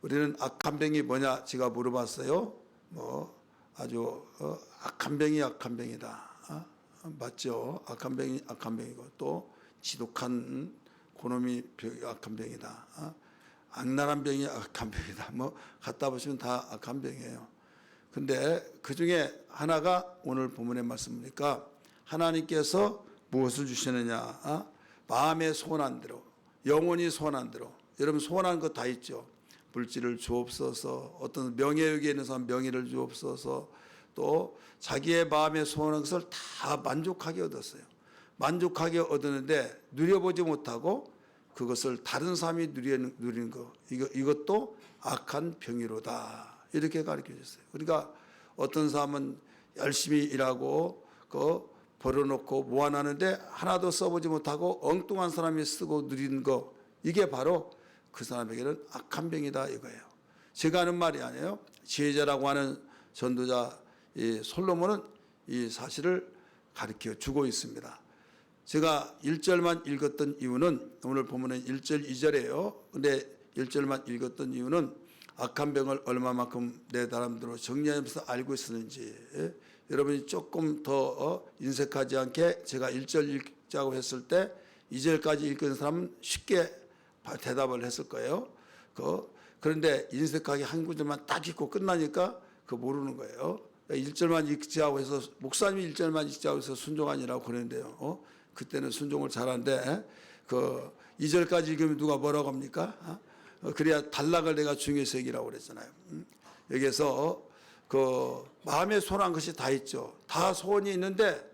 우리는 악한 병이 뭐냐 제가 물어봤어요. 아주 악한 병이 악한 병이다. 맞죠? 악한 병이 악한 병이고 또 지독한 고놈이 악한 병이다. 악랄한 병이 악한 병이다. 갖다 보시면 다 악한 병이에요. 근데 그 중에 하나가 오늘 본문의 말씀이니까 하나님께서 무엇을 주시느냐? 마음에 소원한 대로, 영혼이 소원한 대로. 여러분 소원한 거 다 있죠. 물질을 주옵소서, 어떤 명예욕에 있는 사람 명예를 주옵소서, 또 자기의 마음에 소원한 것을 다 만족하게 얻었어요. 만족하게 얻었는데 누려보지 못하고 그것을 다른 사람이 누리는 거, 이것도 악한 병이로다. 이렇게 가르쳐 줬어요. 그러니까 어떤 사람은 열심히 일하고 벌어놓고 모아놨는데 하나도 써보지 못하고 엉뚱한 사람이 쓰고 누리는 거, 이게 바로 그 사람에게는 악한 병이다 이거예요. 제가 하는 말이 아니에요. 지혜자라고 하는 전도자 이 솔로몬은 이 사실을 가르쳐 주고 있습니다. 제가 1절만 읽었던 이유는 오늘 보면은 1절 2절이에요. 근데 1절만 읽었던 이유는 악한 병을 얼마만큼 내 나름대로 정리하면서 알고 있었는지, 여러분이 조금 더 인색하지 않게 제가 1절 읽자고 했을 때 2절까지 읽은 사람은 쉽게 대답을 했을 거예요. 그런데 인색하게 한 구절만 딱 읽고 끝나니까 모르는 거예요. 1절만 읽자고 해서 목사님이 1절만 읽자고 해서 순종 아니라고 그러는데요. 그때는 순종을 잘하는데 2절까지 읽으면 누가 뭐라고 합니까? 그래야 단락을 내가 중요해서 얘기라고 그랬잖아요. 여기에서 마음에 소원한 것이 다 있죠. 다 소원이 있는데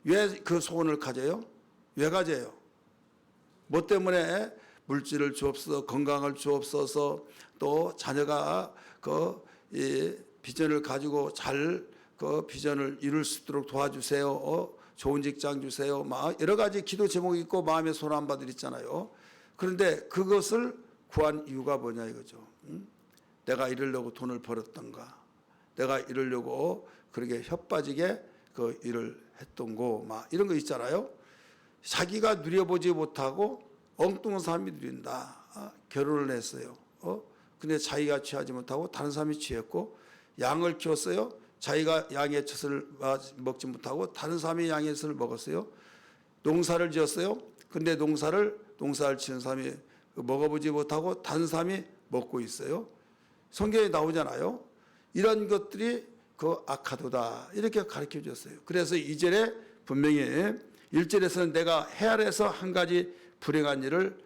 왜 그 소원을 가져요? 왜 가져요? 뭐 때문에? 물질을 주옵소서, 건강을 주옵소서, 또 자녀가 이 비전을 가지고 잘 비전을 이룰 수 있도록 도와주세요. 좋은 직장 주세요. 막 여러 가지 기도 제목이 있고 마음의 소원한 바들 있잖아요. 그런데 그것을 구한 이유가 뭐냐 이거죠. 내가 이러려고 돈을 벌었던가, 내가 이러려고 그렇게 혓빠지게 일을 했던 거, 막 이런 거 있잖아요. 자기가 누려보지 못하고 엉뚱한 사람이 누린다. 결혼을 했어요. 근데 자기가 취하지 못하고 다른 사람이 취했고, 양을 키웠어요. 자기가 양의 젖을 먹지 못하고 다른 사람이 양의 젖을 먹었어요. 농사를 지었어요. 근데 농사를 지은 사람이 먹어보지 못하고 다른 사람이 먹고 있어요. 성경에 나오잖아요. 이런 것들이 악하도다. 이렇게 가르쳐 줬어요. 그래서 2절에 분명히 1절에서는 내가 해 아래에서 한 가지 불행한 일을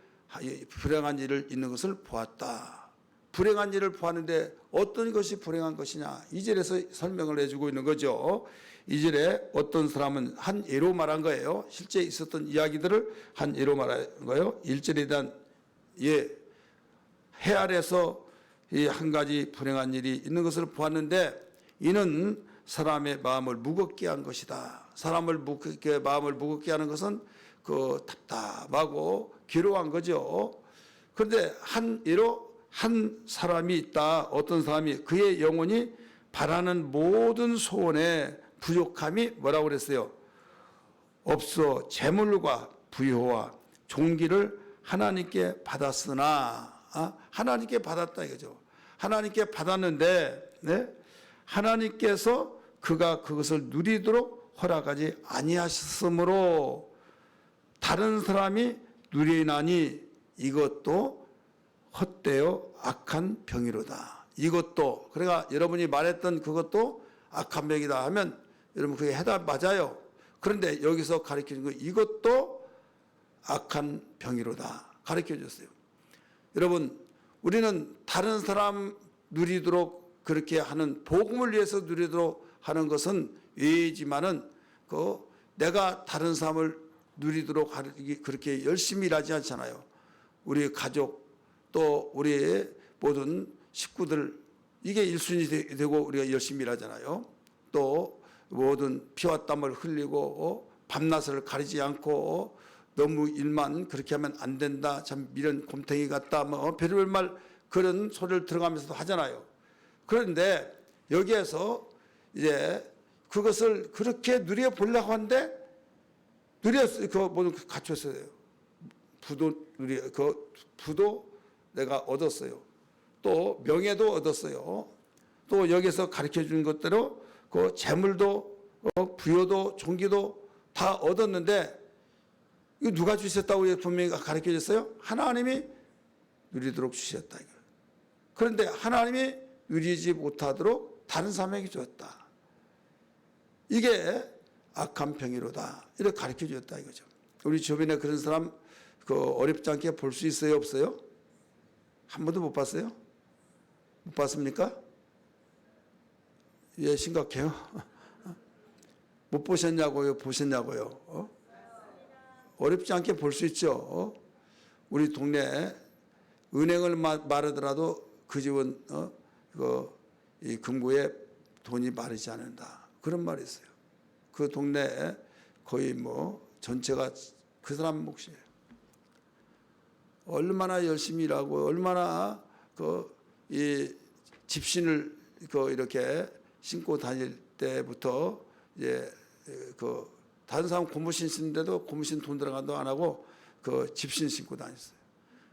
있는 것을 보았다. 불행한 일을 보았는데 어떤 것이 불행한 것이냐, 2절에서 설명을 해주고 있는 거죠. 2절에 어떤 사람은 한 예로 말한 거예요. 실제 있었던 이야기들을 한 예로 말한 거예요. 1절에 대한 해 아래에서 이 한 가지 불행한 일이 있는 것을 보았는데 이는 사람의 마음을 무겁게 한 것이다. 사람을 마음을 무겁게 하는 것은 답답하고 괴로워한 거죠. 그런데 한 사람이 있다. 어떤 사람이 그의 영혼이 바라는 모든 소원의 부족함이 뭐라고 그랬어요? 없어 재물과 부여와 종기를 하나님께 받았으나, 하나님께 받았다 이거죠. 하나님께 받았는데, 하나님께서 그가 그것을 누리도록 허락하지 아니하셨으므로 다른 사람이 누리나니 이것도 헛되어 악한 병이로다. 이것도, 그러니까 여러분이 말했던 그것도 악한 병이다 하면 여러분 그게 해답 맞아요. 그런데 여기서 가르치는 거 이것도 악한 병이로다 가르쳐 줬어요. 여러분, 우리는 다른 사람 누리도록 그렇게 하는, 복음을 위해서 누리도록 하는 것은 예지만은 내가 다른 사람을 누리도록 그렇게 열심히 일하지 않잖아요. 우리 가족, 또 우리 모든 식구들, 이게 1순위 되고 우리가 열심히 일하잖아요. 또 모든 피와 땀을 흘리고 밤낮을 가리지 않고 너무 일만 그렇게 하면 안 된다, 참 미련 곰탱이 같다, 별별 말 그런 소리를 들어가면서도 하잖아요. 그런데 여기에서 이제 그것을 그렇게 누려보려고 하는데 누렸어요. 모든 갖췄어요. 부도 내가 얻었어요. 또 명예도 얻었어요. 또 여기서 가르쳐 준 것대로 그 재물도 부여도 종기도 다 얻었는데 이거 누가 주셨다고 분명히 가르쳐 줬어요? 하나님이 누리도록 주셨다. 그런데 하나님이 누리지 못하도록 다른 사람에게 주었다. 이게 악한 병이로다. 이렇게 가르쳐 주었다 이거죠. 우리 주변에 그런 사람 어렵지 않게 볼 수 있어요, 없어요? 한 번도 못 봤어요? 못 봤습니까? 예, 심각해요. 못 보셨냐고요? 보셨냐고요? 어렵지 않게 볼 수 있죠. 우리 동네에 은행을 마르더라도 그 집은 이 금고에 돈이 마르지 않는다. 그런 말이 있어요. 그 동네에 거의 전체가 그 사람 몫이에요. 얼마나 열심히 일하고 얼마나 이 집신을 이렇게 신고 다닐 때부터 이제 다른 사람 고무신 신는데도 고무신 돈 들어간다고 안 하고 집신 신고 다녔어요.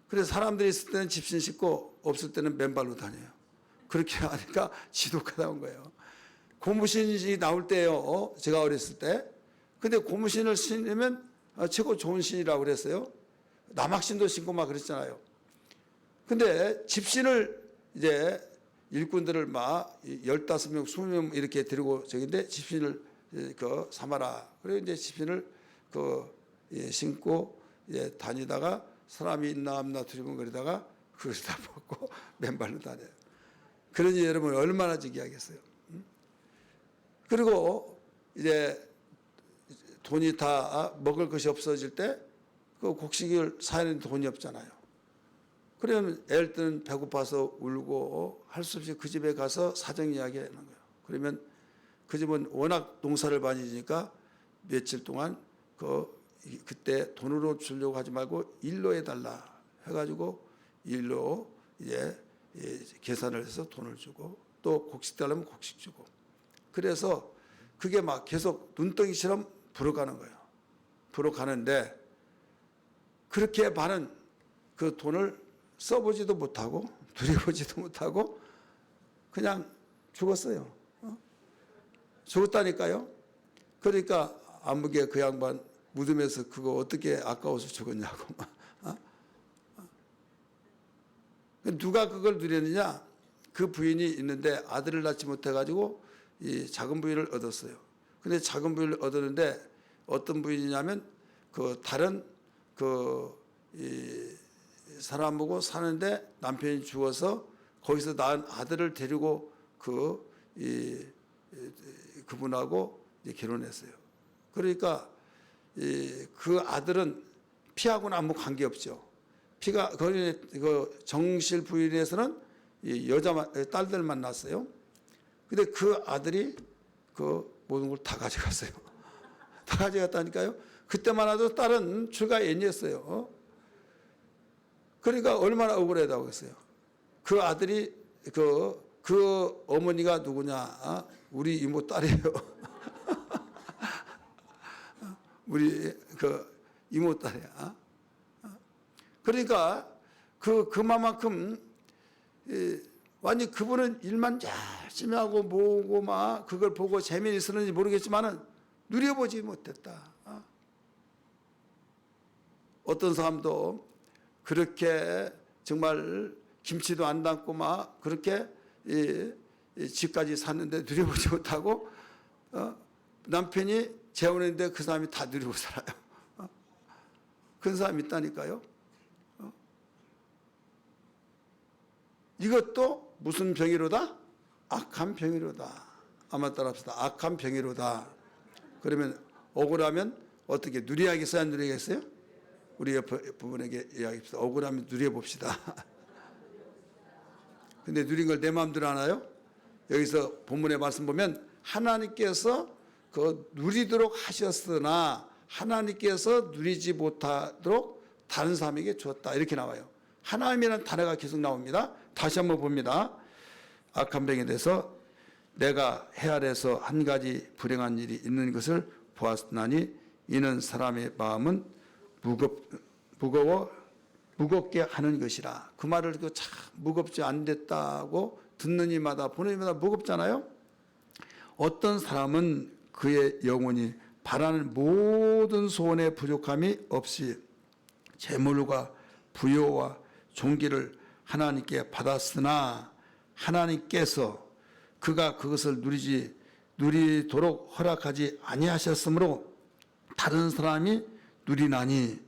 그래서 사람들이 있을 때는 집신 신고 없을 때는 맨발로 다녀요. 그렇게 하니까 지독하다 온 거예요. 고무신이 나올 때요. 제가 어렸을 때. 근데 고무신을 신으면 최고 좋은 신이라고 그랬어요. 남학신도 신고 막 그랬잖아요. 근데 집신을 이제 일꾼들을 막 15명, 20명 이렇게 데리고 저기인데 집신을 삼아라. 그리고 이제 집신을 신고 다니다가 사람이 있나 없나 두리번거리다가 그걸 다 벗고 맨발로 다녀요. 그러니 여러분 얼마나 지기하겠어요. 그리고 이제 돈이 다 먹을 것이 없어질 때 그 곡식을 사야 되는 돈이 없잖아요. 그러면 애를 때는 배고파서 울고 할 수 없이 그 집에 가서 사정 이야기하는 거예요. 그러면 그 집은 워낙 농사를 많이 지니까 며칠 동안 그때 돈으로 주려고 하지 말고 일로 해달라 해가지고 일로 이제 계산을 해서 돈을 주고 또 곡식 달라면 곡식 주고 그래서 그게 막 계속 눈덩이처럼 불어가는 거예요. 불어가는데 그렇게 많은 그 돈을 써보지도 못하고 누려보지도 못하고 그냥 죽었어요. 죽었다니까요. 그러니까 아무개 그 양반 무덤에서 그거 어떻게 아까워서 죽었냐고. 누가 그걸 누렸느냐? 그 부인이 있는데 아들을 낳지 못해가지고 이 작은 부인을 얻었어요. 근데 작은 부인을 얻었는데 어떤 부인이냐면 다른 이 사람하고 사는데 남편이 죽어서 거기서 낳은 아들을 데리고 그분하고 결혼했어요. 그러니까 그 아들은 피하고는 아무 관계 없죠. 피가 거기 정실 부인에서는 딸들만 낳았어요. 근데 그 아들이 모든 걸 다 가져갔어요. 다 가져갔다니까요. 그때만 해도 딸은 출가애니였어요. 그러니까 얼마나 억울하다고 했어요. 그 아들이 그 어머니가 누구냐? 우리 이모 딸이에요. 우리 이모 딸이야. 그러니까 그만큼 완전 그분은 일만 열심히 하고 모으고 막 그걸 보고 재미는 있었는지 모르겠지만은 누려보지 못했다. 어떤 사람도 그렇게 정말 김치도 안 담고 막 그렇게 집까지 샀는데 누려보지 못하고 남편이 재혼했는데 그 사람이 다 누리고 살아요. 그런 사람이 있다니까요. 이것도 무슨 병이로다? 악한 병이로다. 아마 따라합시다. 악한 병이로다. 그러면 억울하면 어떻게 누려야겠어요? 안 누려야겠어요? 우리 옆에 부분에게 이야기합시다. 억울하면 누려봅시다. 근데 누린 걸 내 마음대로 하나요? 여기서 본문의 말씀 보면 하나님께서 누리도록 하셨으나 하나님께서 누리지 못하도록 다른 사람에게 주었다. 이렇게 나와요. 하나님이라는 단어가 계속 나옵니다. 다시 한번 봅니다. 악한 병에 대해서 내가 해 아래서 한 가지 불행한 일이 있는 것을 보았나니 이는 사람의 마음은 무거워 무겁게 하는 것이라. 그 말을 듣고 참 무겁지 안 됐다고 듣는 이마다 보는 이마다 무겁잖아요. 어떤 사람은 그의 영혼이 바라는 모든 소원의 부족함이 없이 재물과 부요와 존귀를 하나님께 받았으나 하나님께서 그가 그것을 누리도록 허락하지 아니하셨으므로 다른 사람이 누리나니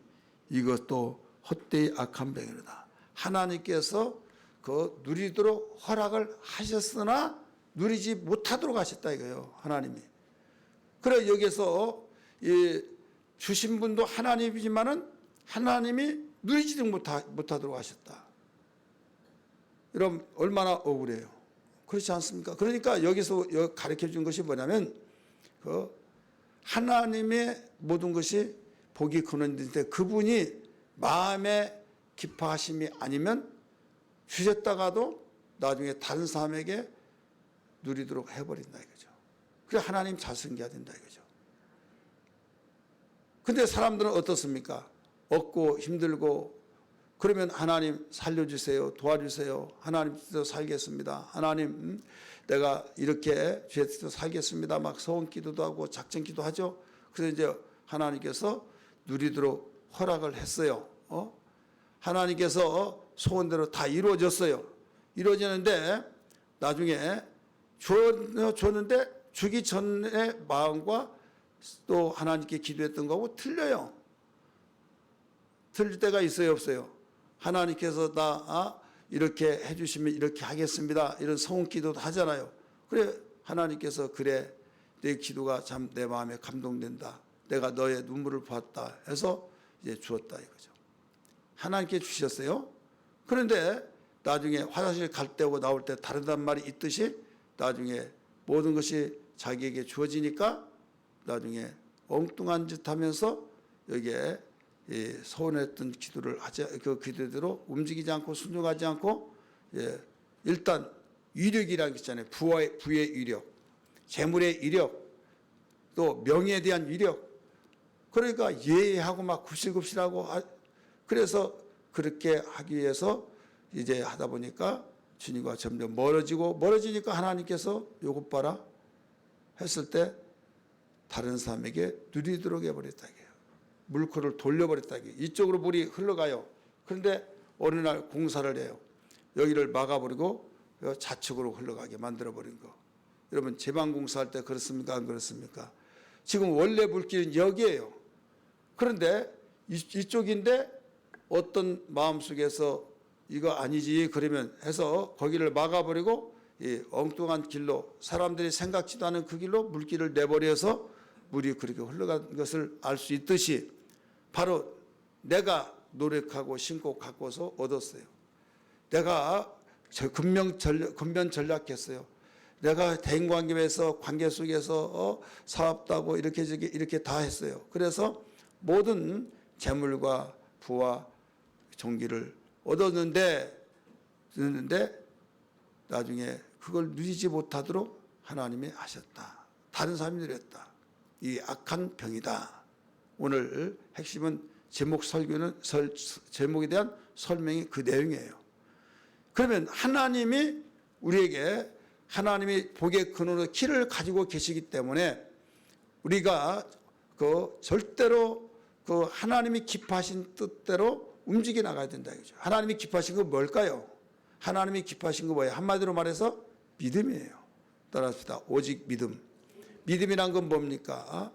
이것도 헛되이 악한 병이로다. 하나님께서 그 누리도록 허락을 하셨으나 누리지 못하도록 하셨다 이거예요. 하나님이. 그래 여기서 주신 분도 하나님이지만은 하나님이 누리지도 못하도록 하셨다. 여러분 얼마나 억울해요. 그렇지 않습니까? 그러니까 여기서 가르쳐 준 것이 뭐냐면 그 하나님의 모든 것이 복이 근원인데 그분이 마음에 기뻐하심이 아니면 주셨다가도 나중에 다른 사람에게 누리도록 해버린다 이거죠. 그래 하나님 자성기가 된다 이거죠. 근데 사람들은 어떻습니까? 얻고 힘들고 그러면 하나님 살려주세요. 도와주세요. 하나님 뜻대로 살겠습니다. 하나님 내가 이렇게 주의 뜻대로 살겠습니다. 막 소원 기도도 하고 작정 기도하죠. 그래서 이제 하나님께서 누리도록 허락을 했어요. 하나님께서 소원대로 다 이루어졌어요. 이루어지는데 나중에 줬는데 주기 전의 마음과 또 하나님께 기도했던 거하고 틀려요. 틀릴 때가 있어요, 없어요? 하나님께서 나 이렇게 해주시면 이렇게 하겠습니다. 이런 소원 기도도 하잖아요. 그래 하나님께서 그래 내 기도가 참 내 마음에 감동된다. 내가 너의 눈물을 봤다 해서 이제 주었다 이거죠. 하나님께 주셨어요. 그런데 나중에 화장실 갈 때고 나올 때 다르단 말이 있듯이 나중에 모든 것이 자기에게 주어지니까 나중에 엉뚱한 짓 하면서 여기에 소원했던 기도를 하지 그 기도대로 움직이지 않고 순종하지 않고 일단 위력이라는 게 있잖아요. 부의 위력, 재물의 위력, 또 명예에 대한 위력. 그러니까 예하고 막 굽실굽실하고 그래서 그렇게 하기 위해서 이제 하다 보니까 주님과 점점 멀어지니까 하나님께서 요것 봐라 했을 때 다른 사람에게 누리도록 해버렸다. 물꼬를 돌려버렸다. 이쪽으로 물이 흘러가요. 그런데 어느 날 공사를 해요. 여기를 막아버리고 좌측으로 흘러가게 만들어버린 거. 여러분 제방공사할 때 그렇습니까? 안 그렇습니까? 지금 원래 물길은 여기예요. 그런데 이쪽인데 어떤 마음속에서 이거 아니지 그러면 해서 거기를 막아버리고 이 엉뚱한 길로 사람들이 생각지도 않은 그 길로 물길을 내버려서 물이 그렇게 흘러간 것을 알 수 있듯이 바로 내가 노력하고 신고 갖고서 얻었어요. 내가 근면 전략했어요. 내가 대인관계에서 관계 속에서 사업도 하고 이렇게 다 했어요. 그래서 모든 재물과 부와 존귀를 얻었는데 나중에 그걸 누리지 못하도록 하나님이 하셨다. 다른 사람이 누렸다. 이 악한 병이다. 오늘 핵심은 제목에 대한 설명이 그 내용이에요. 그러면 하나님이 우리에게 하나님이 복의 근원으로 키를 가지고 계시기 때문에 우리가 절대로 하나님이 기뻐하신 뜻대로 움직여 나가야 된다 이거죠. 하나님이 기뻐하신 건 뭘까요? 하나님이 기뻐하신 거 뭐예요? 한마디로 말해서 믿음이에요. 따라합시다. 오직 믿음. 믿음이란 건 뭡니까?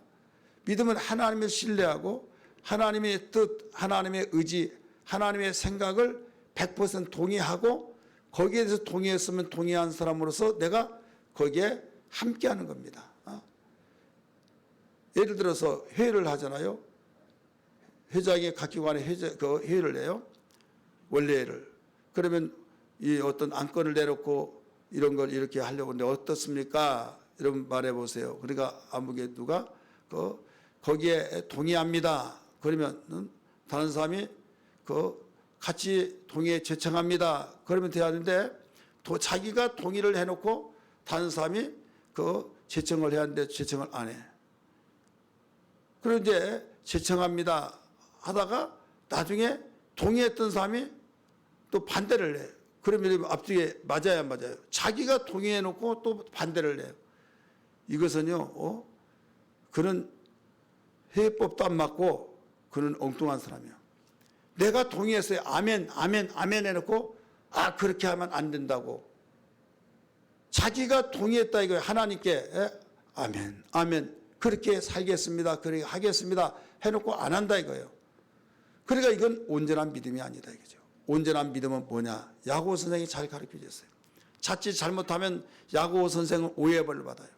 믿음은 하나님을 신뢰하고 하나님의 뜻, 하나님의 의지, 하나님의 생각을 100% 동의하고 거기에 대해서 동의했으면 동의한 사람으로서 내가 거기에 함께하는 겁니다. 예를 들어서 회의를 하잖아요. 회장이 각 기관에 회의를 해요. 원래를. 그러면 이 어떤 안건을 내놓고 이런 걸 이렇게 하려고 하는데 어떻습니까? 이런 말해 보세요. 그러니까 아무게 누가 거기에 동의합니다. 그러면 다른 사람이 같이 동의에 제청합니다. 그러면 돼야 하는데 또 자기가 동의를 해놓고 다른 사람이 제청을 해야 하는데 제청을 안 해. 그리고 이제 제청합니다 하다가 나중에 동의했던 사람이 또 반대를 해요. 그러면 앞뒤에 맞아야 안 맞아요? 자기가 동의해놓고 또 반대를 해요. 이것은요, 그는 회법도 안 맞고 그는 엉뚱한 사람이에요. 내가 동의했어요. 아멘, 아멘, 아멘 해놓고 그렇게 하면 안 된다고. 자기가 동의했다 이거예요. 하나님께 아멘, 아멘, 그렇게 살겠습니다, 그렇게 하겠습니다 해놓고 안 한다 이거예요. 그러니까 이건 온전한 믿음이 아니다 이거죠. 온전한 믿음은 뭐냐? 야고보 선생이 잘 가르쳐 줬어요. 자칫 잘못하면 야고보 선생은 오해벌을 받아요.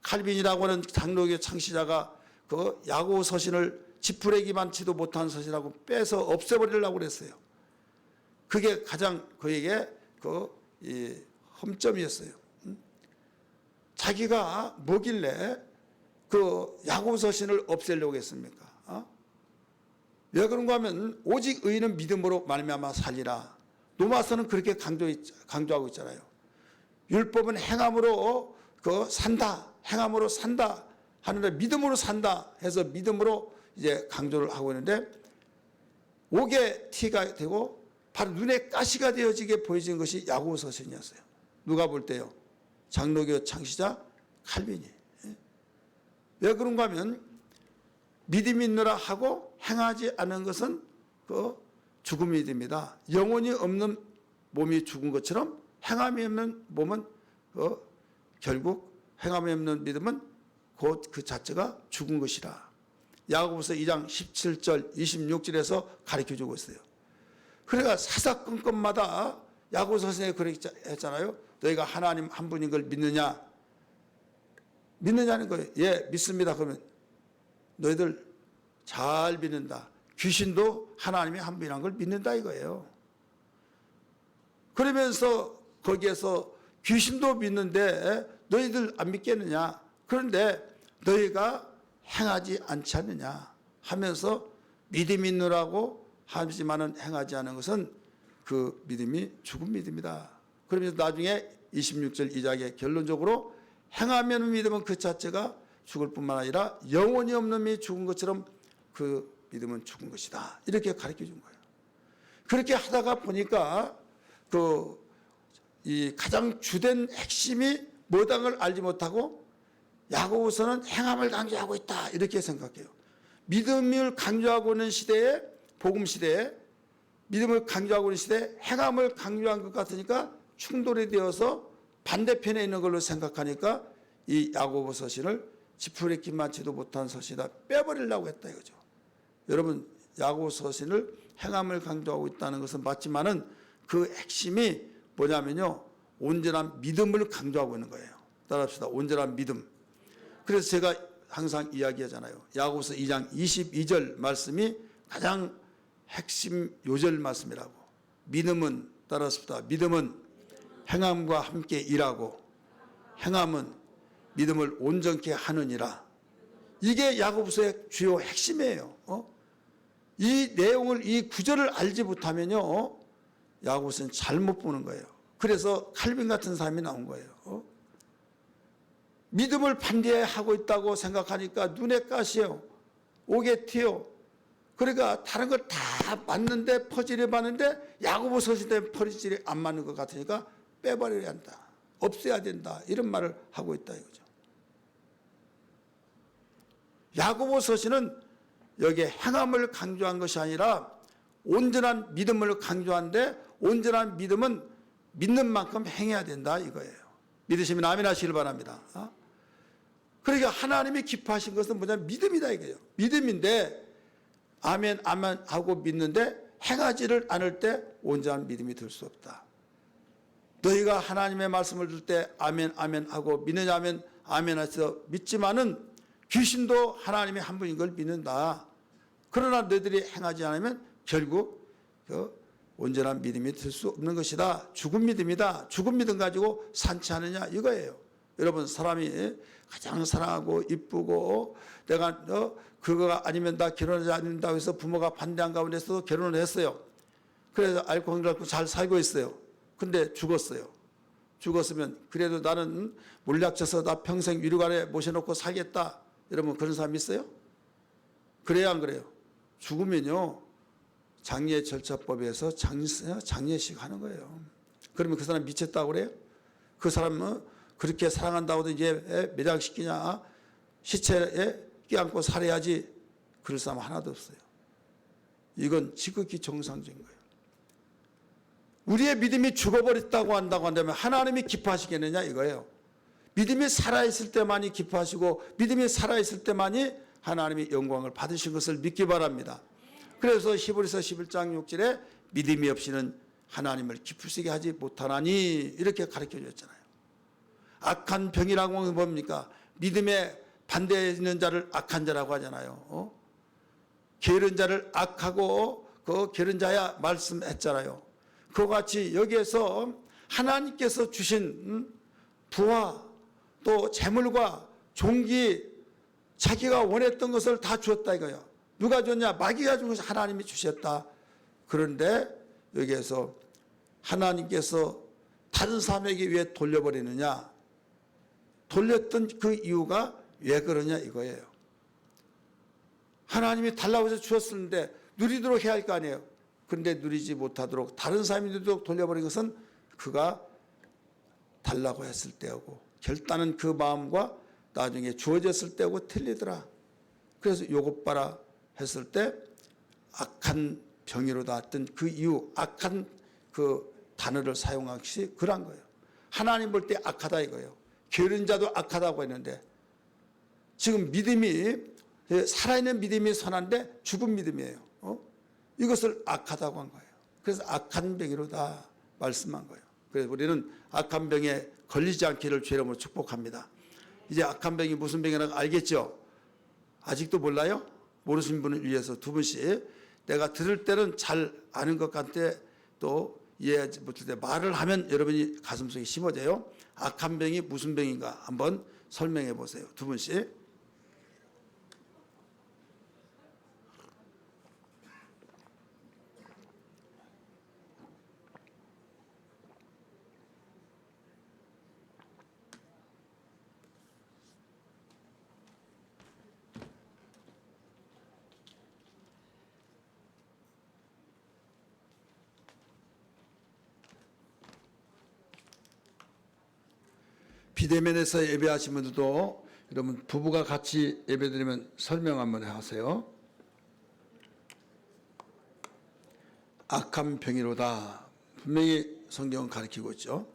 칼빈이라고 하는 장로교 창시자가 그 야고보 서신을 지푸레기만치도 못한 서신이라고 빼서 없애버리려고 그랬어요. 그게 가장 그에게 이 험점이었어요. 자기가 뭐길래 그 야고보 서신을 없애려고 했습니까? 왜 그런가 하면 오직 의인은 믿음으로 말미암아 살리라. 로마서는 그렇게 강조하고 있잖아요. 율법은 행함으로 산다, 행함으로 산다 하는데 믿음으로 산다 해서 믿음으로 이제 강조를 하고 있는데 옥의 티가 되고 바로 눈에 가시가 되어지게 보여진 것이 야고보 서신이었어요. 누가 볼 때요? 장로교 창시자 칼빈이. 왜 그런가 하면 믿음이 있느라 하고 행하지 않은 것은 죽음이 됩니다. 영혼이 없는 몸이 죽은 것처럼 행함이 없는 몸은 결국 행함이 없는 믿음은 곧 그 자체가 죽은 것이라. 야고보서 2장 17절 26절에서 가르쳐주고 있어요. 그러니까 사사건건마다 야고보서 선생님이 그렇게 했잖아요. 너희가 하나님 한 분인 걸 믿느냐? 믿느냐는 거예요. 예, 믿습니다. 그러면 너희들 잘 믿는다. 귀신도 하나님이 한 분이라는 걸 믿는다 이거예요. 그러면서 거기에서 귀신도 믿는데 너희들 안 믿겠느냐? 그런데 너희가 행하지 않지 않느냐 하면서 믿음이 있느라고 하지만은 행하지 않은 것은 그 믿음이 죽은 믿음이다. 그러면서 나중에 26절 2장에 결론적으로 행하면 믿음은 그 자체가 죽을 뿐만 아니라 영혼이 없는 믿음이 죽은 것처럼 그 믿음은 죽은 것이다. 이렇게 가르쳐 준 거예요. 그렇게 하다가 보니까 이 가장 주된 핵심이 뭐다는 걸 알지 못하고 야고보서는 행함을 강조하고 있다. 이렇게 생각해요. 믿음을 강조하고 있는 시대에, 복음 시대에, 믿음을 강조하고 있는 시대에 행함을 강조한 것 같으니까 충돌이 되어서 반대편에 있는 걸로 생각하니까 이 야고보 서신을 지푸레기만치도 못한 서신이다 빼버리려고 했다 이거죠. 여러분, 야고보 서신을 행함을 강조하고 있다는 것은 맞지만은 그 핵심이 뭐냐면요, 온전한 믿음을 강조하고 있는 거예요. 따라합시다. 온전한 믿음. 그래서 제가 항상 이야기하잖아요. 야고보서 2장 22절 말씀이 가장 핵심 요절 말씀이라고. 믿음은, 따라합시다. 믿음은 행함과 함께 일하고 행함은 믿음을 온전케 하느니라. 이게 야고보서의 주요 핵심이에요. 이 내용을, 이 구절을 알지 못하면요, 야고보서는 잘못 보는 거예요. 그래서 칼빈 같은 사람이 나온 거예요. 믿음을 반대하고 있다고 생각하니까 눈에 가시요, 옥에 티요. 그러니까 다른 걸 다 맞는데 퍼즐이 맞는데 야고보 서신 때문에 퍼즐이 안 맞는 것 같으니까 빼버려야 한다, 없애야 된다, 이런 말을 하고 있다 이거죠. 야고보 서신은 여기에 행함을 강조한 것이 아니라 온전한 믿음을 강조하는데, 온전한 믿음은 믿는 만큼 행해야 된다 이거예요. 믿으시면 아멘 하시길 바랍니다. 그러니까 하나님이 기뻐하신 것은 뭐냐면 믿음이다 이거예요. 믿음인데 아멘 아멘 하고 믿는데 행하지를 않을 때 온전한 믿음이 될 수 없다. 너희가 하나님의 말씀을 들 때 아멘 아멘 하고 믿느냐 하면 아멘 해서 믿지만은 귀신도 하나님의 한 분인 걸 믿는다. 그러나 너희들이 행하지 않으면 결국 온전한 믿음이 될 수 없는 것이다. 죽은 믿음이다. 죽은 믿음 가지고 산치하느냐 이거예요. 여러분, 사람이 가장 사랑하고 이쁘고 내가 그거가 아니면 나 결혼하지 않는다고 해서 부모가 반대한 가운데서도 결혼을 했어요. 그래서 앓고 흔들고 잘 살고 있어요. 근데 죽었어요. 죽었으면 그래도 나는 몰약쳐서 나 평생 유류관에 모셔놓고 살겠다. 여러분, 그런 사람 있어요? 그래야 안 그래요? 죽으면요, 장례 절차법에서 장례식 하는 거예요. 그러면 그 사람 미쳤다고 그래요? 그 사람은 그렇게 사랑한다고도 이제 매장시키냐? 시체에 끼안고 살해야지. 그럴 사람 하나도 없어요. 이건 지극히 정상적인 거예요. 우리의 믿음이 죽어버렸다고 한다면 하나님이 기뻐하시겠느냐 이거예요. 믿음이 살아있을 때만이 기뻐하시고 믿음이 살아있을 때만이 하나님이 영광을 받으신 것을 믿기 바랍니다. 그래서 히브리서 11장 6절에 믿음이 없이는 하나님을 기쁘시게 하지 못하나니 이렇게 가르쳐 줬잖아요. 악한 병이라고 하는 건 뭡니까? 믿음에 반대하는 자를 악한 자라고 하잖아요. 게으른 자를 악하고 그 게으른 자야 말씀했잖아요. 그와 같이 여기에서 하나님께서 주신 부와 또 재물과 종기 자기가 원했던 것을 다 주었다 이거예요. 누가 줬냐? 마귀가 준 것을 하나님이 주셨다. 그런데 여기에서 하나님께서 다른 사람에게 왜 돌려버리느냐? 돌렸던 그 이유가 왜 그러냐 이거예요. 하나님이 달라고 해서 주었는데 누리도록 해야 할 거 아니에요. 그런데 누리지 못하도록 다른 사람이 누리도록 돌려버린 것은 그가 달라고 했을 때하고 결단은 그 마음과 나중에 주어졌을 때하고 틀리더라. 그래서 요것 봐라 했을 때 악한 병이로다 했던 그 이유, 악한 그 단어를 사용한 것이 그런 거예요. 하나님 볼 때 악하다 이거예요. 게으른 자도 악하다고 했는데 지금 믿음이 살아있는 믿음이 선한데 죽은 믿음이에요. 이것을 악하다고 한 거예요. 그래서 악한 병이로다 말씀한 거예요. 그래서 우리는 악한 병에 걸리지 않기를 주의 이름으로 축복합니다. 이제 악한 병이 무슨 병이라고 알겠죠? 아직도 몰라요? 모르시는 분을 위해서 두 분씩 내가 들을 때는 잘 아는 것 같아 또 이해하지 못할 때 말을 하면 여러분이 가슴속에 심어져요. 악한 병이 무슨 병인가 한번 설명해 보세요. 두 분씩. 비대면에서 예배하신 분들도 여러분 부부가 같이 예배드리면 설명 한번 하세요. 악한 병이로다. 분명히 성경은 가르치고 있죠.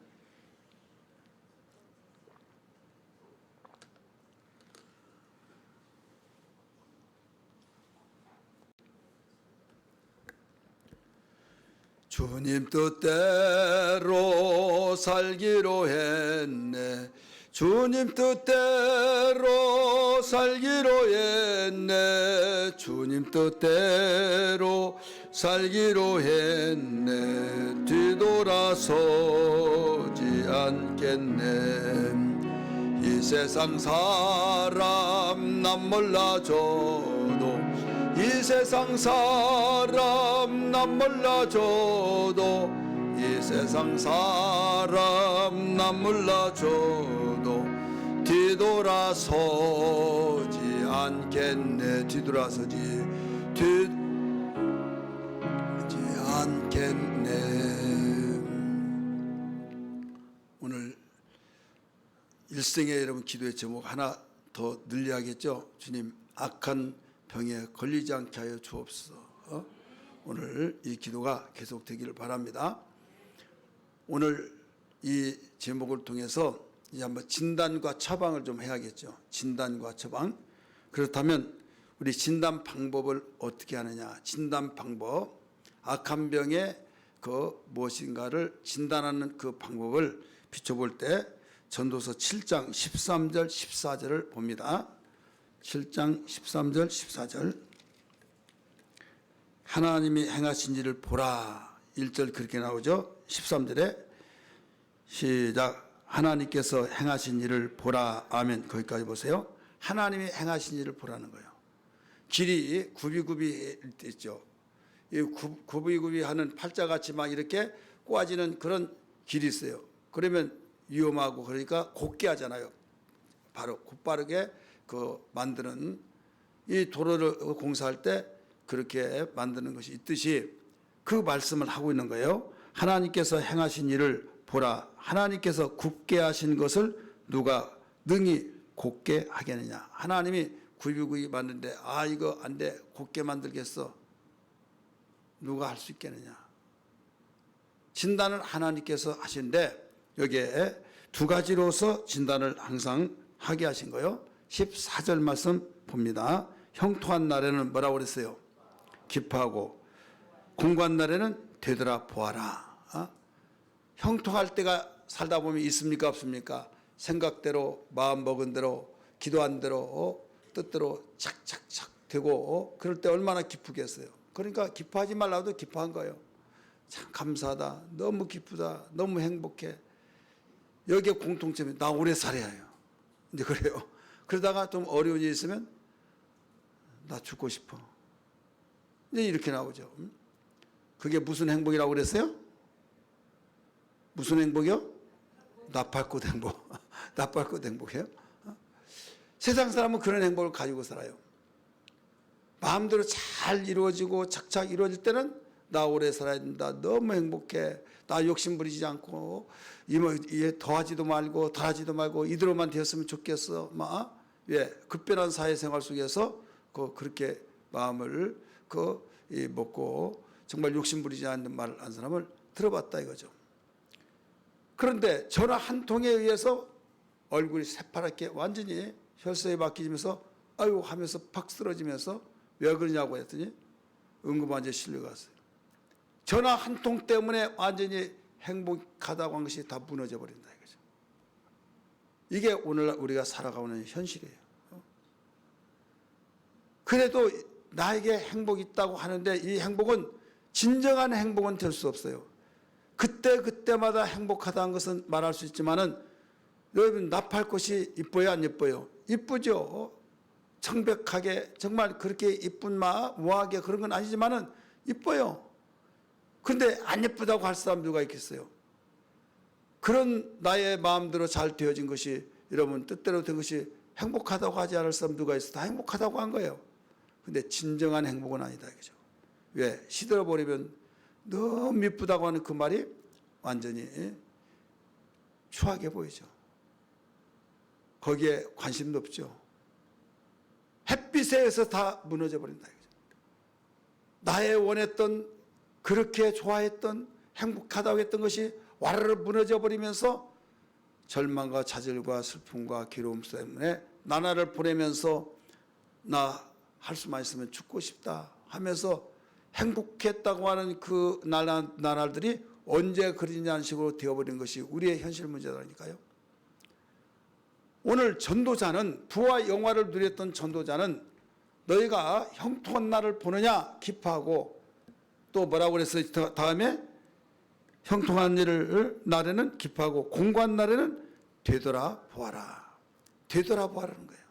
주님 뜻대로 살기로 했네. 주님 뜻대로 살기로 했네. 주님 뜻대로 살기로 했네. 뒤돌아서지 않겠네. 이 세상 사람 남 몰라줘도 이 세상 사람 남 몰라줘도 이 세상 사람 남 몰라줘도 뒤돌아서지 않겠네. 뒤돌아서지 않겠네. 오늘 일생에 여러분 기도의 제목 하나 더 늘려야겠죠. 주님 악한 병에 걸리지 않게 하여 주옵소서. 오늘 이 기도가 계속되기를 바랍니다. 오늘 이 제목을 통해서 이제 한번 진단과 처방을 좀 해야겠죠. 진단과 처방. 그렇다면 우리 진단 방법을 어떻게 하느냐. 진단 방법. 악한 병의 그 무엇인가를 진단하는 그 방법을 비춰볼 때 전도서 7장 13절 14절을 봅니다. 7장 13절 14절 하나님이 행하신 일을 보라. 1절 그렇게 나오죠. 13절에 시작. 하나님께서 행하신 일을 보라. 아멘. 거기까지 보세요. 하나님이 행하신 일을 보라는 거예요. 길이 굽이굽이 있죠. 이 굽이굽이하는 팔자같이 막 이렇게 꼬아지는 그런 길이 있어요. 그러면 위험하고 그러니까 곱게 하잖아요. 바로 곧바르게 그 만드는 이 도로를 공사할 때 그렇게 만드는 것이 있듯이 그 말씀을 하고 있는 거예요. 하나님께서 행하신 일을 보라. 하나님께서 굽게 하신 것을 누가 능히 곧게 하겠느냐. 하나님이 굽이 만드는데 이거 안 돼, 곧게 만들겠어. 누가 할 수 있겠느냐. 진단을 하나님께서 하시는데 여기에 두 가지로서 진단을 항상 하게 하신 거예요. 14절 말씀 봅니다. 형통한 날에는 뭐라고 그랬어요? 기뻐하고 공고한 날에는 되돌아보아라. 형통할 때가 살다 보면 있습니까 없습니까? 생각대로 마음 먹은 대로 기도한 대로 뜻대로 착착착 되고 그럴 때 얼마나 기쁘겠어요. 그러니까 기뻐하지 말라도 기뻐한 거예요. 참 감사하다, 너무 기쁘다, 너무 행복해. 여기에 공통점이 나 오래 살아야 해요. 이제 그래요. 그러다가 좀 어려운 일이 있으면 나 죽고 싶어. 이제 이렇게 나오죠. 그게 무슨 행복이라고 그랬어요? 무슨 행복이요? 나팔꽃 행복. 나팔꽃 행복이에요? 세상 사람은 그런 행복을 가지고 살아요. 마음대로 잘 이루어지고 착착 이루어질 때는 나 오래 살아야 된다. 너무 행복해. 나 욕심 부리지 않고 더하지도 말고 덜하지도 말고 이대로만 되었으면 좋겠어. 급변한 사회생활 속에서 그렇게 마음을 먹고 정말 욕심 부리지 않는 말을 한 사람을 들어봤다 이거죠. 그런데 전화 한 통에 의해서 얼굴이 새파랗게 완전히 혈색이 바뀌면서 아유 하면서 팍 쓰러지면서 왜 그러냐고 했더니 응급환자에 실려갔어요. 전화 한 통 때문에 완전히 행복하다고 한 것이 다 무너져 버린다 이거죠. 이게 오늘 우리가 살아가고 있는 현실이에요. 그래도 나에게 행복이 있다고 하는데 이 행복은 진정한 행복은 될 수 없어요. 그때마다 행복하다는 것은 말할 수 있지만은 여러분 나팔꽃이 이뻐요 안 이뻐요? 이쁘죠. 청백하게 정말 그렇게 이쁜 우아하게 그런 건 아니지만은 이뻐요. 근데 안 예쁘다고 할 사람 누가 있겠어요? 그런 나의 마음대로 잘 되어진 것이 여러분 뜻대로 된 것이 행복하다고 하지 않을 사람 누가 있어? 다 행복하다고 한 거예요. 근데 진정한 행복은 아니다 이거죠. 왜? 시들어버리면 너무 이쁘다고 하는 그 말이 완전히 추하게 보이죠. 거기에 관심도 없죠. 햇빛에 의해서 다 무너져 버린다 이거죠. 나의 원했던 그렇게 좋아했던 행복하다고 했던 것이 와르르 무너져 버리면서 절망과 좌절과 슬픔과 괴로움 때문에 나날을 보내면서 나 할 수만 있으면 죽고 싶다 하면서 행복했다고 하는 그 나날들이 언제 그리냐는 식으로 되어버린 것이 우리의 현실 문제라니까요. 오늘 전도자는 부와 영화를 누렸던 전도자는 너희가 형통한 날을 보느냐 기뻐하고 또 뭐라고 그랬어요? 다음에 형통한 날에는 기뻐하고 공고한 날에는 되돌아보아라. 되돌아보아라는 거예요.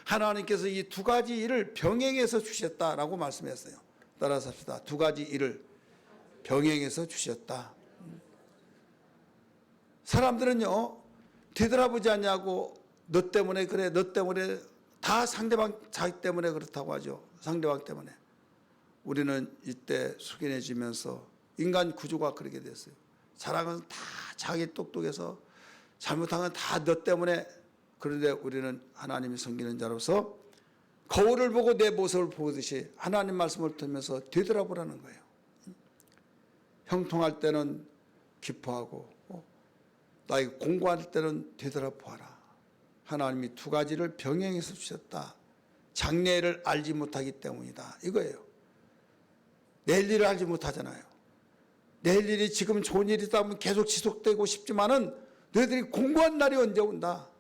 하나님께서 이 두 가지 일을 병행해서 주셨다라고 말씀했어요. 따라서 합시다. 두 가지 일을 병행해서 주셨다. 사람들은요 되돌아보지 않냐고 너 때문에 그래 너 때문에 다 상대방 자기 때문에 그렇다고 하죠. 상대방 때문에. 우리는 이때 숙연해지면서 인간 구조가 그렇게 됐어요. 사랑은 다 자기 똑똑해서 잘못한 건 다 너 때문에. 그런데 우리는 하나님이 섬기는 자로서 거울을 보고 내 모습을 보듯이 하나님 말씀을 들으면서 되돌아보라는 거예요. 형통할 때는 기뻐하고 나에게 공고할 때는 되돌아보아라. 하나님이 두 가지를 병행해서 주셨다. 장래를 알지 못하기 때문이다. 이거예요. 내일 일을 알지 못하잖아요. 내일 일이 지금 좋은 일이다 하면 계속 지속되고 싶지만은 너희들이 공고한 날이 언제 온다.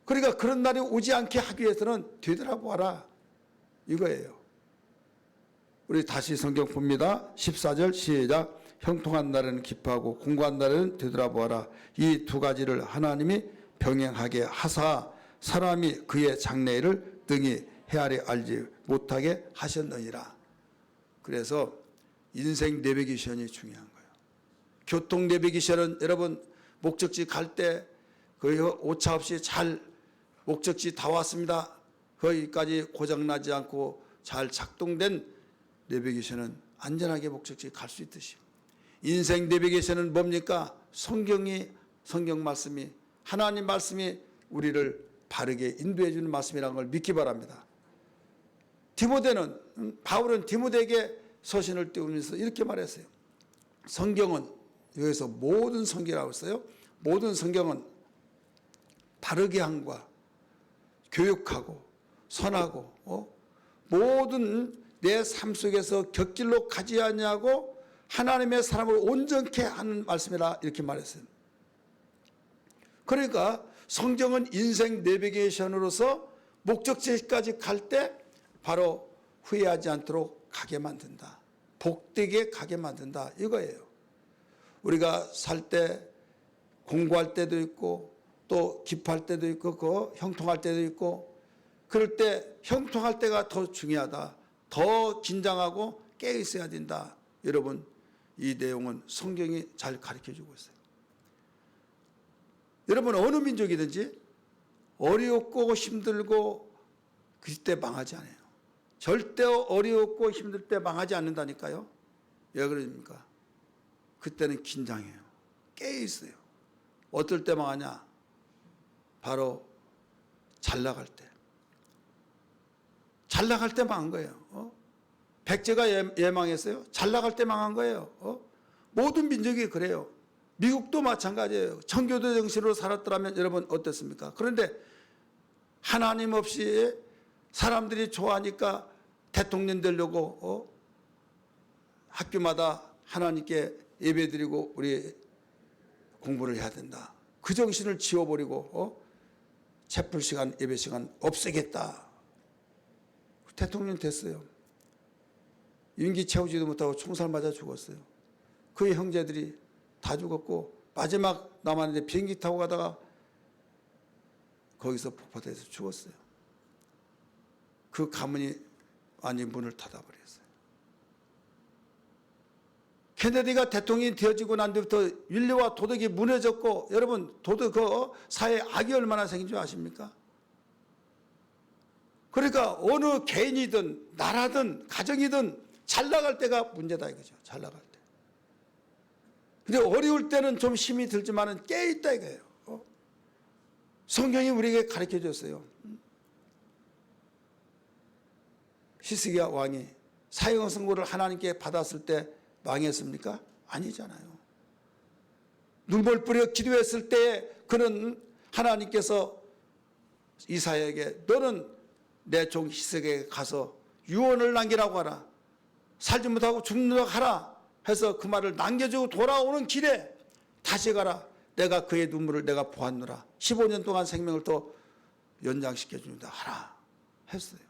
그러니까 그런 날이 오지 않게 하기 위해서는 되돌아보아라. 이거예요. 우리 다시 성경 봅니다. 14절 시작. 형통한 날에는 기뻐하고 공고한 날에는 되돌아보아라. 이 두 가지를 하나님이 병행하게 하사 사람이 그의 장래일을 능히 헤아려 알지 못하게 하셨느니라. 그래서 인생 내비게이션이 중요한 거예요. 교통 내비게이션은 여러분 목적지 갈 때 거의 오차 없이 잘 목적지 다 왔습니다. 거기까지 고장나지 않고 잘 작동된 내비게이션은 안전하게 목적지에 갈 수 있듯이 인생 내비게이션은 뭡니까? 성경 말씀이, 하나님 말씀이 우리를 바르게 인도해 주는 말씀이라는 걸 믿기 바랍니다. 바울은 디모데에게 서신을 띄우면서 이렇게 말했어요. 성경은, 여기서 모든 성경이라고 했어요. 모든 성경은 바르게 함과 교육하고 선하고 모든 내 삶 속에서 곁길로 가지 아니하고 하나님의 사람을 온전케 하는 말씀이라 이렇게 말했어요. 그러니까 성경은 인생 내비게이션으로서 목적지까지 갈 때 바로 후회하지 않도록 가게 만든다. 복되게 가게 만든다. 이거예요. 우리가 살 때 공부할 때도 있고 또 기뻐할 때도 있고 형통할 때도 있고 그럴 때 형통할 때가 더 중요하다. 더 긴장하고 깨어 있어야 된다. 여러분, 이 내용은 성경이 잘 가르쳐주고 있어요. 여러분, 어느 민족이든지 어렵고 힘들고 그때 망하지 않아요. 절대 어렵고 힘들 때 망하지 않는다니까요. 왜 그러십니까? 그때는 긴장해요. 깨어 있어요. 어떨 때 망하냐? 바로 잘 나갈 때. 잘 나갈 때 망한 거예요. 백제가 망했어요. 잘 나갈 때 망한 거예요. 모든 민족이 그래요. 미국도 마찬가지예요. 청교도 정신으로 살았더라면 여러분 어땠습니까? 그런데 하나님 없이 사람들이 좋아하니까 대통령 되려고 학교마다 하나님께 예배드리고 우리 공부를 해야 된다. 그 정신을 지워버리고 채플 시간, 예배 시간 없애겠다. 대통령 됐어요. 임기 채우지도 못하고 총살 맞아 죽었어요. 그의 형제들이 다 죽었고 마지막 남았는데 비행기 타고 가다가 거기서 폭파돼서 죽었어요. 그 가문이 완전히 문을 닫아버렸어요. 케네디가 대통령이 되어지고 난 뒤부터 윤리와 도덕이 무너졌고 여러분 도덕 그 사회에 악이 얼마나 생긴 줄 아십니까? 그러니까 어느 개인이든 나라든 가정이든 잘 나갈 때가 문제다 이거죠. 잘 나갈 때. 근데 어려울 때는 좀 힘이 들지만은 깨어있다 이거예요. 성경이 우리에게 가르쳐 줬어요. 히스기야 왕이 사형 선고를 하나님께 받았을 때 망했습니까? 아니잖아요. 눈물 뿌려 기도했을 때 그는 하나님께서 이사야에게 너는 내 종 히스기야에게 가서 유언을 남기라고 하라. 살지 못하고 죽는다고 하라 해서 그 말을 남겨주고 돌아오는 길에 다시 가라. 내가 그의 눈물을 내가 보았노라. 15년 동안 생명을 또 연장시켜준다 하라 했어요.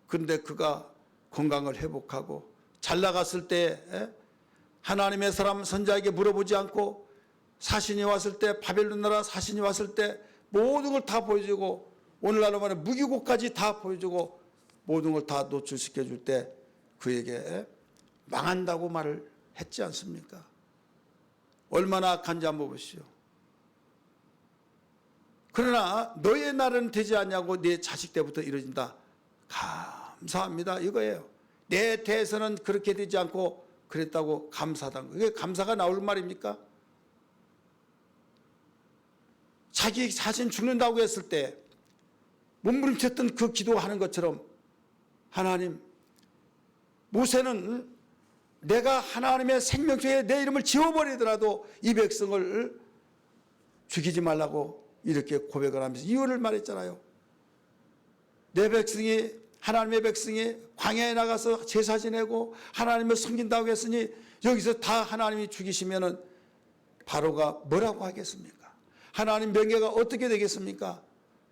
그런데 그가 건강을 회복하고 잘 나갔을 때 하나님의 사람 선지자에게 물어보지 않고 사신이 왔을 때 바벨론 나라 사신이 왔을 때 모든 걸 다 보여주고 오늘날로 말하면 무기고까지 다 보여주고 모든 걸 다 노출시켜 줄 때 그에게 망한다고 말을 했지 않습니까? 얼마나 악한지 한번 보시오. 그러나 너의 날은 되지 않냐고 네 자식 때부터 이루어진다. 감사합니다 이거예요. 내 대에서는 그렇게 되지 않고 그랬다고 감사하다는 거예요. 그게 감사가 나올 말입니까? 자기 자신 죽는다고 했을 때 몸부림쳤던 그 기도하는 것처럼 하나님, 모세는 내가 하나님의 생명책에 내 이름을 지워버리더라도 이 백성을 죽이지 말라고 이렇게 고백을 하면서 이유를 말했잖아요. 내 백성이 하나님의 백성이 광야에 나가서 제사 지내고 하나님을 섬긴다고 했으니 여기서 다 하나님이 죽이시면은 바로가 뭐라고 하겠습니까? 하나님 명예가 어떻게 되겠습니까?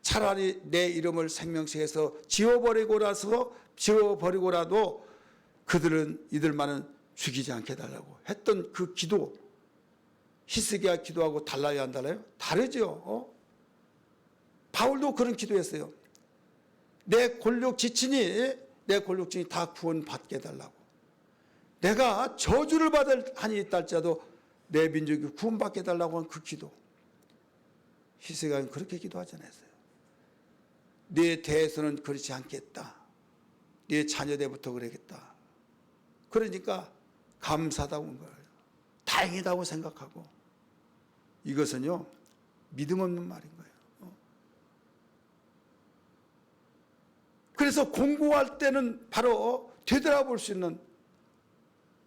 차라리 내 이름을 생명책에서 지워버리고라도 그들은 이들만은 죽이지 않게 해달라고 했던 그 기도, 히스기야 기도하고 달라야 안 달라요? 다르죠. 바울도 그런 기도했어요. 내 골육 지친이 다 구원받게 해달라고. 내가 저주를 받을 한이 있달지라도 내 민족이 구원받게 해달라고 한 그 기도. 히스기야는 그렇게 기도하지 않았어요. 내 대해서는 그렇지 않겠다. 네 자녀 때부터 그러겠다. 그러니까 감사하다고 한 거예요. 다행이다고 생각하고. 이것은요, 믿음 없는 말인 거예요. 그래서 공부할 때는 바로 되돌아볼 수 있는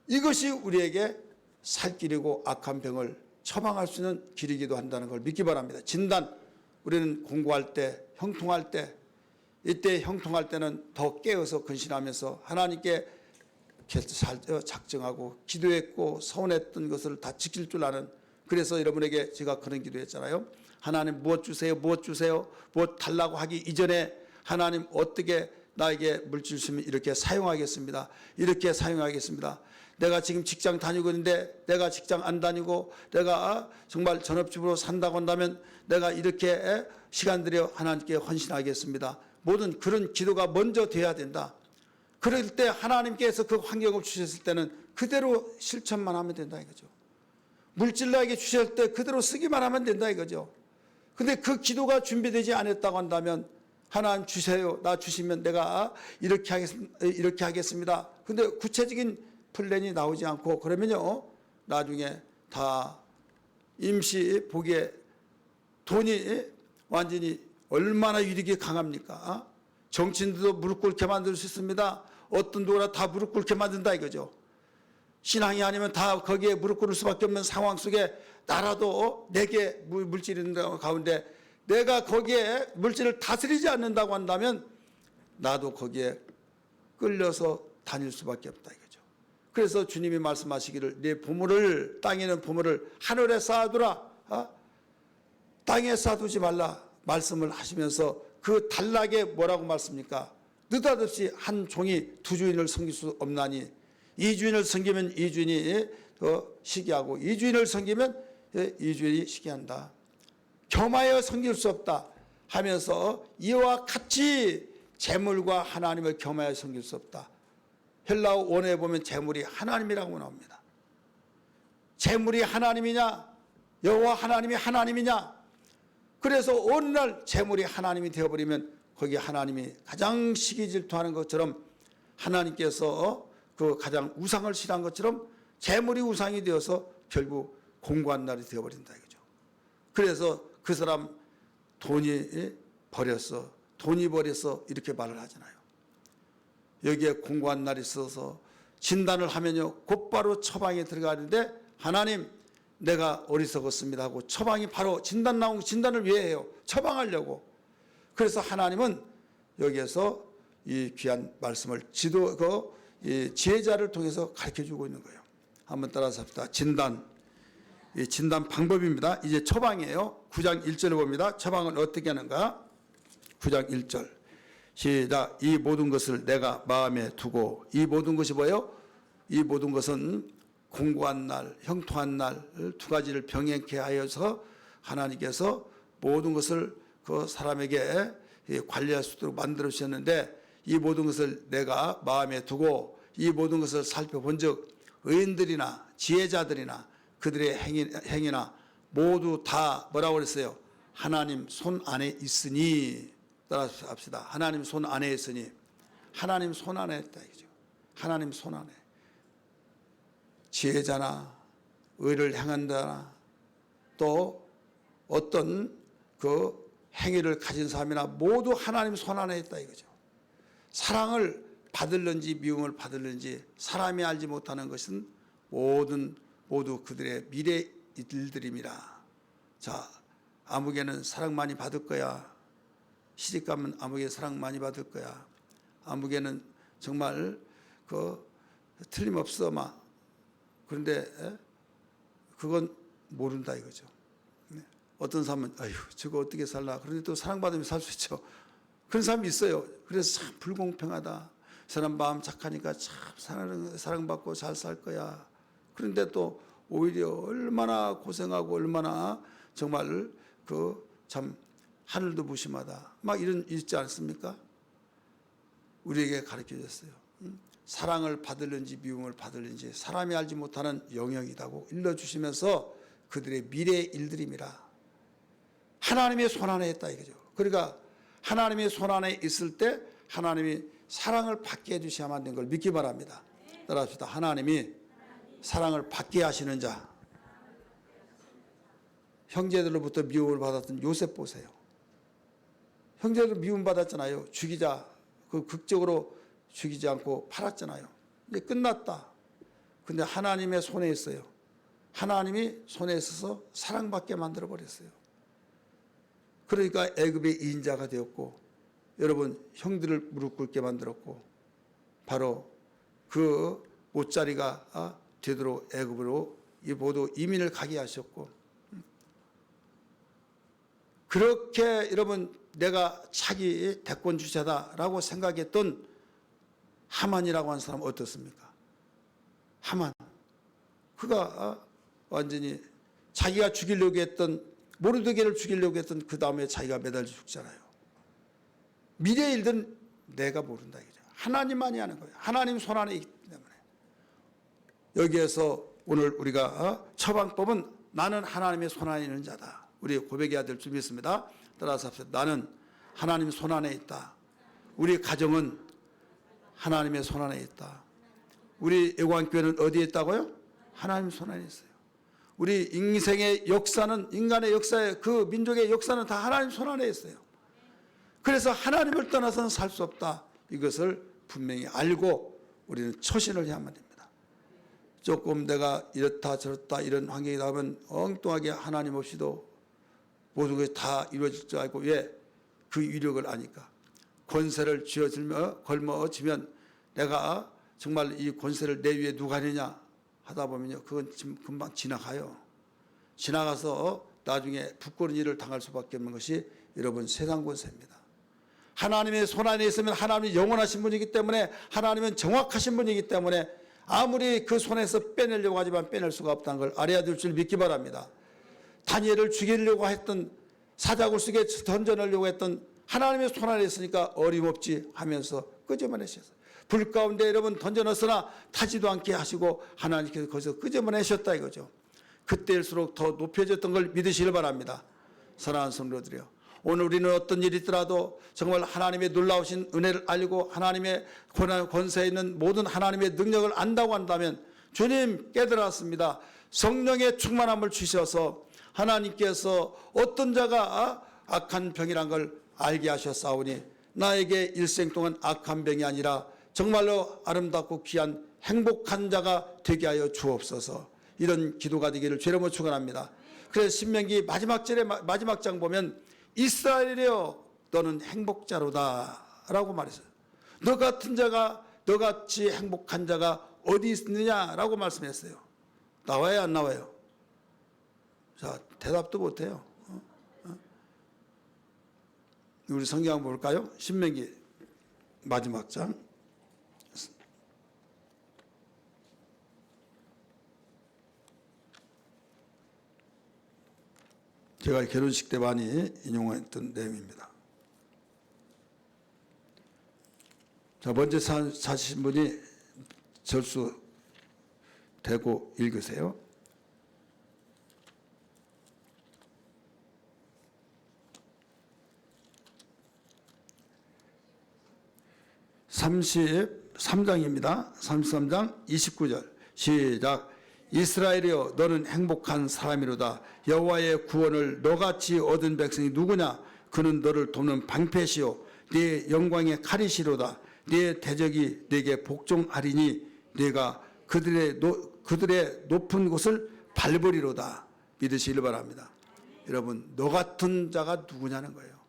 이것이 우리에게 살 길이고 악한 병을 처방할 수 있는 길이기도 한다는 걸 믿기 바랍니다. 진단, 우리는 공부할 때, 형통할 때, 이때 형통할 때는 더 깨어서 근신하면서 하나님께 작정하고 기도했고 서운했던 것을 다 지킬 줄 아는, 그래서 여러분에게 제가 그런 기도했잖아요. 하나님 무엇 주세요, 무엇 주세요, 무엇 달라고 하기 이전에 하나님 어떻게 나에게 물질 주시면 이렇게 사용하겠습니다. 이렇게 사용하겠습니다. 내가 지금 직장 다니고 있는데 내가 직장 안 다니고 내가 정말 전업주부로 산다고 한다면 내가 이렇게 시간 들여 하나님께 헌신하겠습니다. 모든 그런 기도가 먼저 돼야 된다. 그럴 때 하나님께서 그 환경을 주셨을 때는 그대로 실천만 하면 된다 이거죠. 물질 나에게 주셨을 때 그대로 쓰기만 하면 된다 이거죠. 근데 그 기도가 준비되지 않았다고 한다면 하나님 주세요. 나 주시면 내가 이렇게 하겠습니다. 근데 구체적인 플랜이 나오지 않고 그러면요, 나중에 다 임시 보기에 돈이 완전히 얼마나 유력이 강합니까? 정치인들도 무릎 꿇게 만들 수 있습니다. 어떤 누구나 다 무릎 꿇게 만든다 이거죠. 신앙이 아니면 다 거기에 무릎 꿇을 수밖에 없는 상황 속에 나라도 내게 물질이 있는 가운데 내가 거기에 물질을 다스리지 않는다고 한다면 나도 거기에 끌려서 다닐 수밖에 없다 이거죠. 그래서 주님이 말씀하시기를 네 보물을, 땅에 있는 보물을 하늘에 쌓아두라, 땅에 쌓아두지 말라 말씀을 하시면서 그 단락에 뭐라고 말씀입니까? 느닷없이 한 종이 두 주인을 섬길 수 없나니 이 주인을 섬기면 이 주인이 시기하고 이 주인을 섬기면 이 주인이 시기한다. 겸하여 섬길 수 없다 하면서 이와 같이 재물과 하나님을 겸하여 섬길 수 없다. 헬라어 원어에 보면 재물이 하나님이라고 나옵니다. 재물이 하나님이냐, 여호와 하나님이 하나님이냐. 그래서 어느 날 재물이 하나님이 되어버리면 거기에 하나님이 가장 시기 질투하는 것처럼 하나님께서 그 가장 우상을 싫어한 것처럼 재물이 우상이 되어서 결국 공고한 날이 되어버린다 이거죠. 그래서 그 사람 돈이 버렸어, 돈이 버렸어 이렇게 말을 하잖아요. 여기에 공고한 날이 있어서 진단을 하면요 곧바로 처방에 들어가는데 하나님 내가 어리석었습니다 하고 처방이 바로 진단 나온 진단을 왜 해요? 처방하려고. 그래서 하나님은 여기에서 이 귀한 말씀을 이 지혜자를 통해서 가르쳐주고 있는 거예요. 한번 따라서 합시다. 진단. 이 진단 방법입니다. 이제 처방이에요. 9장 1절을 봅니다. 처방은 어떻게 하는가? 9장 1절. 시작. 이 모든 것을 내가 마음에 두고. 이 모든 것이 뭐예요? 이 모든 것은 공고한 날, 형통한 날 두 가지를 병행케 하여서 하나님께서 모든 것을 그 사람에게 관리할 수 있도록 만들어 주셨는데 이 모든 것을 내가 마음에 두고 이 모든 것을 살펴본 즉 의인들이나 지혜자들이나 그들의 행위나 모두 다 뭐라고 그랬어요? 하나님 손 안에 있으니. 따라서 합시다. 하나님 손 안에 있으니. 하나님 손 안에 있다 이거죠. 하나님 손 안에. 지혜자나 의를 행한다나 또 어떤 그 행위를 가진 사람이나 모두 하나님 손 안에 있다 이거죠. 사랑을 받을는지 미움을 받을는지 사람이 알지 못하는 것은 모두 그들의 미래 일들임이라. 자, 아무개는 사랑 많이 받을 거야. 시집가면 아무개 사랑 많이 받을 거야. 아무개는 정말 틀림없어 막. 그런데 그건 모른다 이거죠. 어떤 사람은 아휴 저거 어떻게 살라. 그런데 또 사랑받으면 살 수 있죠. 그런 사람이 있어요. 그래서 참 불공평하다. 사람 마음 착하니까 참 사랑받고 잘 살 거야. 그런데 또 오히려 얼마나 고생하고 얼마나 정말 참 하늘도 무심하다. 막 이런 있지 않습니까? 우리에게 가르쳐 줬어요. 사랑을 받을는지 미움을 받을는지 사람이 알지 못하는 영역이라고 일러주시면서 그들의 미래의 일들임이라. 하나님의 손 안에 있다 이거죠. 그러니까 하나님의 손 안에 있을 때 하나님이 사랑을 받게 해주셔야만 된 걸 믿기 바랍니다. 따라합시다. 하나님이 사랑을 받게 하시는 자. 형제들로부터 미움을 받았던 요셉 보세요. 형제들 미움 받았잖아요. 죽이자. 그 극적으로 죽이지 않고 팔았잖아요. 이제 끝났다. 근데 하나님의 손에 있어요. 하나님이 손에 있어서 사랑받게 만들어 버렸어요. 그러니까 애굽의 인자가 되었고, 여러분 형들을 무릎 꿇게 만들었고, 바로 그 옷자리가 되도록 애굽으로 모두 이민을 가게 하셨고, 그렇게 여러분 내가 차기 대권 주자다라고 생각했던 하만이라고 하는 사람은 어떻습니까? 하만, 그가 완전히 자기가 죽이려고 했던, 모르드게를 죽이려고 했던 그 다음에 자기가 매달려 죽잖아요. 미래의 일들은 내가 모른다 이거죠. 하나님만이 하는 거예요. 하나님 손 안에 있기 때문에. 여기에서 오늘 우리가 처방법은 나는 하나님의 손 안에 있는 자다. 우리 고백해야 될 줄 믿습니다. 따라서 합시다. 나는 하나님 손 안에 있다. 우리 가정은 하나님의 손 안에 있다. 우리 애광교회는 어디에 있다고요? 하나님 손 안에 있어요. 우리 인생의 역사는, 인간의 역사의 그 민족의 역사는 다 하나님 손 안에 있어요. 그래서 하나님을 떠나서는 살 수 없다. 이것을 분명히 알고 우리는 처신을 해야만 됩니다. 조금 내가 이렇다 저렇다 이런 환경이 나오면 엉뚱하게 하나님 없이도 모든 것이 다 이루어질 줄 알고, 왜? 그 위력을 아니까. 권세를 걸머쥐면 내가 정말 이 권세를 내 위에 누가 하느냐 하다 보면요, 그건 지금 금방 지나가요. 지나가서 나중에 부끄러운 일을 당할 수밖에 없는 것이 여러분 세상 권세입니다. 하나님의 손 안에 있으면 하나님이 영원하신 분이기 때문에, 하나님은 정확하신 분이기 때문에 아무리 그 손에서 빼내려고 하지만 빼낼 수가 없다는 걸 알아야 될 줄 믿기 바랍니다. 다니엘을 죽이려고 했던, 사자굴 속에 던져내려고 했던 하나님의 손 안에 있으니까 어림없지 하면서 끄집어내셨어요. 불 가운데 여러분 던져넣었으나 타지도 않게 하시고 하나님께서 거기서 끄집어내셨다 이거죠. 그때일수록 더 높여졌던 걸 믿으시길 바랍니다. 사랑하는 성도들이요, 오늘 우리는 어떤 일이 있더라도 정말 하나님의 놀라우신 은혜를 알고 하나님의 권세에 있는 모든 하나님의 능력을 안다고 한다면, 주님 깨달았습니다. 성령의 충만함을 주셔서 하나님께서 어떤 자가 악한 병이란 걸 알게 하셨사오니 나에게 일생 동안 악한 병이 아니라 정말로 아름답고 귀한 행복한 자가 되게 하여 주옵소서. 이런 기도가 되기를 주의 이름으로 축원합니다. 그래서 신명기 마지막 절에, 마지막 장 보면 이스라엘이여 너는 행복자로다 라고 말했어요. 너 같은 자가, 너같이 행복한 자가 어디 있느냐라고 말씀했어요. 나와요 안 나와요? 자, 대답도 못해요. 우리 성경 한번 볼까요? 신명기 마지막 장. 제가 결혼식 때 많이 인용했던 내용입니다. 자, 먼저 사신 분이 절수 대고 읽으세요. (33장입니다) 33장 29절 시작. 이스라엘이여 너는 행복한 사람이로다. 여호와의 구원을 너같이 얻은 백성이 누구냐? 그는 너를 돕는 방패시요 네 영광의 칼이시로다. 네 대적이 네게 복종하리니 네가 그들의 높은 곳을 밟으리로다. 믿으시길 바랍니다. 여러분, 너 같은 자가 누구냐는 거예요.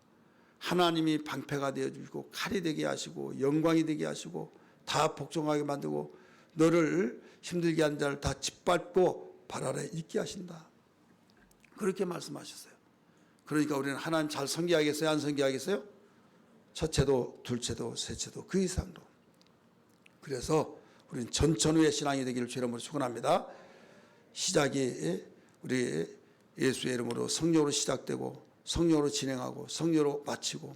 하나님이 방패가 되어주시고 칼이 되게 하시고 영광이 되게 하시고 다 복종하게 만들고 너를 힘들게 한 자를 다 짓밟고 발 아래 있게 하신다. 그렇게 말씀하셨어요. 그러니까 우리는 하나님 잘 섬기하겠어요? 안 섬기하겠어요? 첫째도 둘째도 셋째도 그 이상도. 그래서 우리는 전천후의 신앙이 되기를 주의 이름으로 축원합니다. 시작이 우리 예수의 이름으로 성령으로 시작되고 성령으로 진행하고 성령으로 마치고,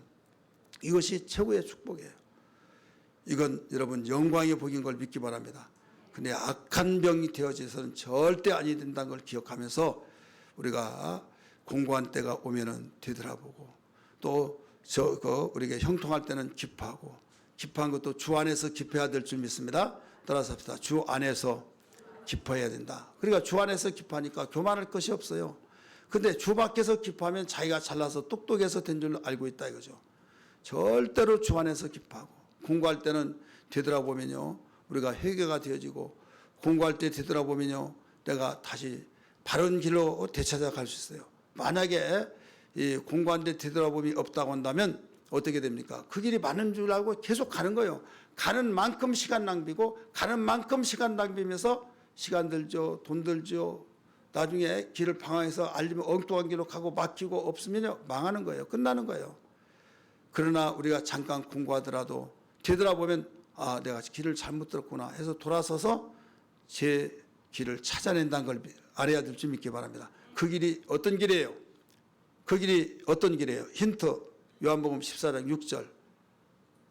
이것이 최고의 축복이에요. 이건 여러분 영광의 복인 걸 믿기 바랍니다. 근데 악한 병이 되어져서는 절대 아니 된다는 걸 기억하면서 우리가 공고한 때가 오면은 되돌아보고, 또 우리가 형통할 때는 기뻐하고 기뻐한 것도 주 안에서 기뻐해야 될 줄 믿습니다. 따라서 합시다. 주 안에서 기뻐해야 된다. 그러니까 주 안에서 기뻐하니까 교만할 것이 없어요. 근데 주 밖에서 기뻐하면 자기가 잘나서 똑똑해서 된 줄 알고 있다 이거죠. 절대로 주 안에서 기뻐하고, 공부할 때는 되돌아보면요, 우리가 회개가 되어지고, 공부할 때 되돌아보면요, 내가 다시 바른 길로 되찾아갈 수 있어요. 만약에 이 공부하는데 되돌아봄이 없다고 한다면 어떻게 됩니까? 그 길이 맞는 줄 알고 계속 가는 거예요. 가는 만큼 시간 낭비고, 가는 만큼 시간 낭비면서 시간 들죠, 돈 들죠. 나중에 길을 방황해서 알리면 엉뚱한 길로 가고 막히고 없으면요, 망하는 거예요. 끝나는 거예요. 그러나 우리가 잠깐 공부하더라도 되돌아보면 아, 내가 길을 잘못 들었구나 해서 돌아서서 제 길을 찾아낸다는 걸 알아야 될 줄 믿기 바랍니다. 그 길이 어떤 길이에요? 그 길이 어떤 길이에요? 힌트, 요한복음 14장 6절,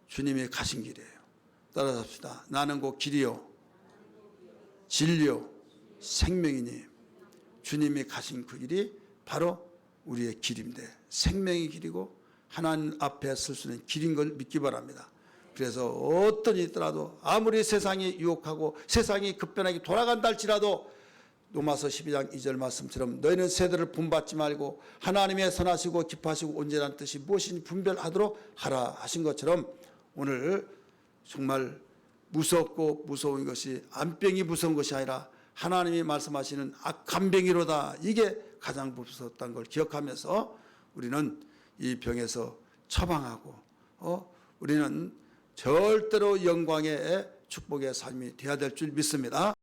주님이 가신 길이에요. 따라서 합시다. 나는 곧 길이요 진리요 생명이니. 주님이 가신 그 길이 바로 우리의 길인데, 생명의 길이고 하나님 앞에 설 수 있는 길인 걸 믿기 바랍니다. 그래서 어떤 일이 있더라도, 아무리 세상이 유혹하고 세상이 급변하게 돌아간다 할지라도 로마서 12장 2절 말씀처럼 너희는 세대를 분받지 말고 하나님의 선하시고 기뻐하시고 온전한 뜻이 무엇인지 분별하도록 하라 하신 것처럼, 오늘 정말 무섭고 무서운 것이 암병이 무서운 것이 아니라 하나님이 말씀하시는 악한 병이로다, 이게 가장 무섭다는 걸 기억하면서 우리는 이 병에서 처방하고 우리는 절대로 영광의 축복의 삶이 되어야 될 줄 믿습니다.